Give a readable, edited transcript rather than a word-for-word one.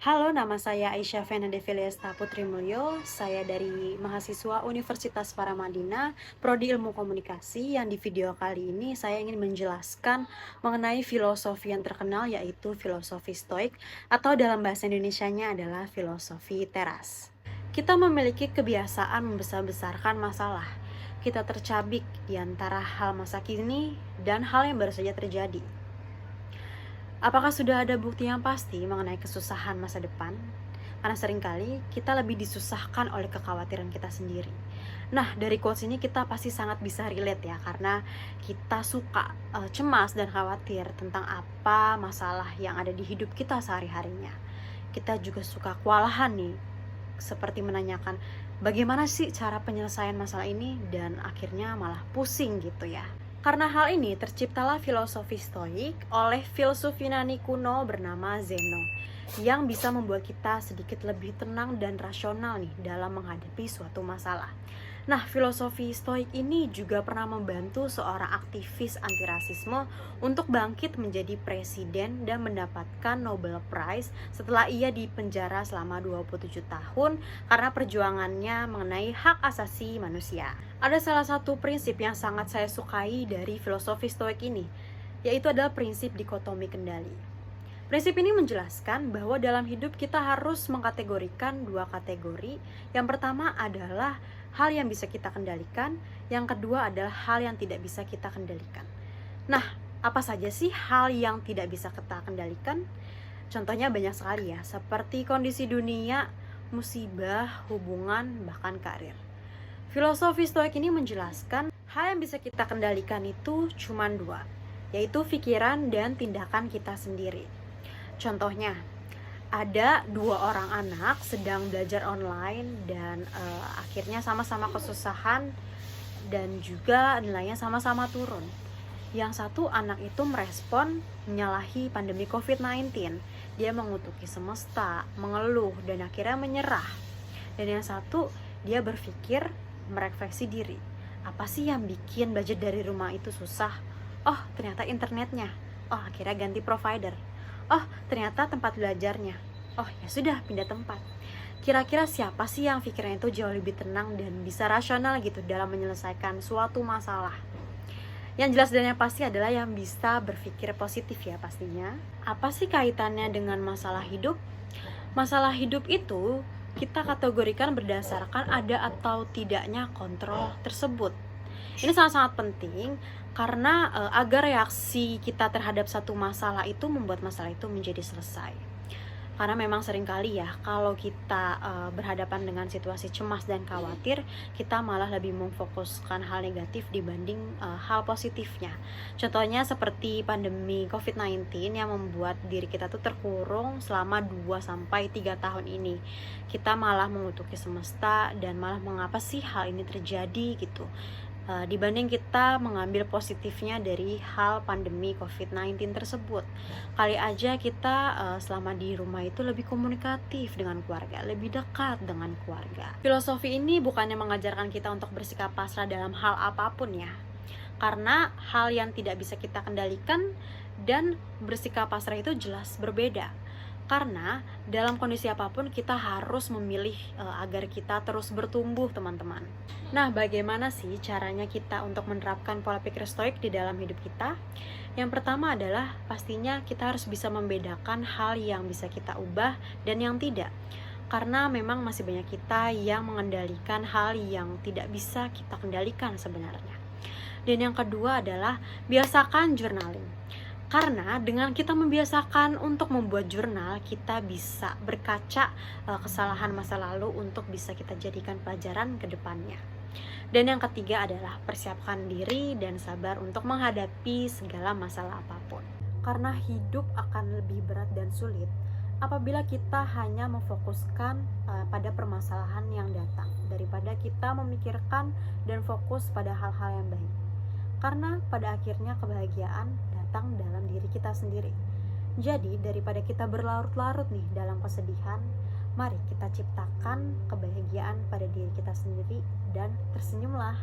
Halo, nama saya Aisyah Fenade Filiesta Putri Mulyo. Saya dari mahasiswa Universitas Paramadina, Prodi Ilmu Komunikasi, yang di video kali ini saya ingin menjelaskan mengenai filosofi yang terkenal, yaitu filosofi Stoik, atau dalam bahasa Indonesianya adalah filosofi teras. Kita memiliki kebiasaan membesar-besarkan masalah. Kita tercabik di antara hal masa kini dan hal yang baru saja terjadi. Apakah sudah ada bukti yang pasti mengenai kesusahan masa depan? Karena seringkali kita lebih disusahkan oleh kekhawatiran kita sendiri. Nah, dari quotes ini kita pasti sangat bisa relate ya, karena kita suka cemas dan khawatir tentang apa masalah yang ada di hidup kita sehari-harinya. Kita juga suka kewalahan nih, seperti menanyakan bagaimana sih cara penyelesaian masalah ini, dan akhirnya malah pusing gitu ya. Karena hal ini terciptalah filosofi Stoik oleh filsuf Yunani kuno bernama Zeno, yang bisa membuat kita sedikit lebih tenang dan rasional nih dalam menghadapi suatu masalah. Nah, filosofi Stoik ini juga pernah membantu seorang aktivis anti rasisme untuk bangkit menjadi presiden dan mendapatkan Nobel Prize setelah ia dipenjara selama 27 tahun karena perjuangannya mengenai hak asasi manusia. Ada salah satu prinsip yang sangat saya sukai dari filosofi Stoik ini, yaitu adalah prinsip dikotomi kendali. Prinsip ini menjelaskan bahwa dalam hidup kita harus mengkategorikan dua kategori. Yang pertama adalah hal yang bisa kita kendalikan, yang kedua adalah hal yang tidak bisa kita kendalikan. Nah, apa saja sih hal yang tidak bisa kita kendalikan? Contohnya banyak sekali ya, seperti kondisi dunia, musibah, hubungan, bahkan karir. Filosofi Stoik ini menjelaskan hal yang bisa kita kendalikan itu cuma dua, yaitu pikiran dan tindakan kita sendiri. Contohnya, ada dua orang anak sedang belajar online dan akhirnya sama-sama kesusahan dan juga nilainya sama-sama turun. Yang satu anak itu merespon menyalahi pandemi COVID-19. Dia mengutuki semesta, mengeluh, dan akhirnya menyerah. Dan yang satu, dia berpikir, merefleksi diri. Apa sih yang bikin belajar dari rumah itu susah? Oh, ternyata internetnya. Oh, akhirnya ganti provider. Oh, ternyata tempat belajarnya. Oh, ya sudah, pindah tempat. Kira-kira siapa sih yang pikirannya itu jauh lebih tenang dan bisa rasional gitu dalam menyelesaikan suatu masalah? Yang jelas dan yang pasti adalah yang bisa berpikir positif ya pastinya. Apa sih kaitannya dengan masalah hidup? Masalah hidup itu kita kategorikan berdasarkan ada atau tidaknya kontrol tersebut. Ini sangat-sangat penting karena agar reaksi kita terhadap satu masalah itu membuat masalah itu menjadi selesai. Karena memang seringkali ya, kalau kita berhadapan dengan situasi cemas dan khawatir, kita malah lebih memfokuskan hal negatif dibanding hal positifnya. Contohnya seperti pandemi COVID-19 yang membuat diri kita tuh terkurung selama 2-3 tahun ini. Kita malah mengutuki semesta dan malah mengapa sih hal ini terjadi gitu. Dibanding kita mengambil positifnya dari hal pandemi COVID-19 tersebut. Kali aja kita selama di rumah itu lebih komunikatif dengan keluarga, lebih dekat dengan keluarga. Filosofi ini bukannya mengajarkan kita untuk bersikap pasrah dalam hal apapun ya, karena hal yang tidak bisa kita kendalikan dan bersikap pasrah itu jelas berbeda. Karena dalam kondisi apapun kita harus memilih agar kita terus bertumbuh, teman-teman. Nah, bagaimana sih caranya kita untuk menerapkan pola pikir stoik di dalam hidup kita? Yang pertama adalah pastinya kita harus bisa membedakan hal yang bisa kita ubah dan yang tidak. Karena memang masih banyak kita yang mengendalikan hal yang tidak bisa kita kendalikan sebenarnya. Dan yang kedua adalah biasakan journaling. Karena dengan kita membiasakan untuk membuat jurnal, kita bisa berkaca kesalahan masa lalu untuk bisa kita jadikan pelajaran ke depannya. Dan yang ketiga adalah persiapkan diri dan sabar untuk menghadapi segala masalah apapun. Karena hidup akan lebih berat dan sulit apabila kita hanya memfokuskan pada permasalahan yang datang daripada kita memikirkan dan fokus pada hal-hal yang baik. Karena pada akhirnya kebahagiaan datang dalam diri kita sendiri. Jadi daripada kita berlarut-larut nih dalam kesedihan, mari kita ciptakan kebahagiaan pada diri kita sendiri dan tersenyumlah.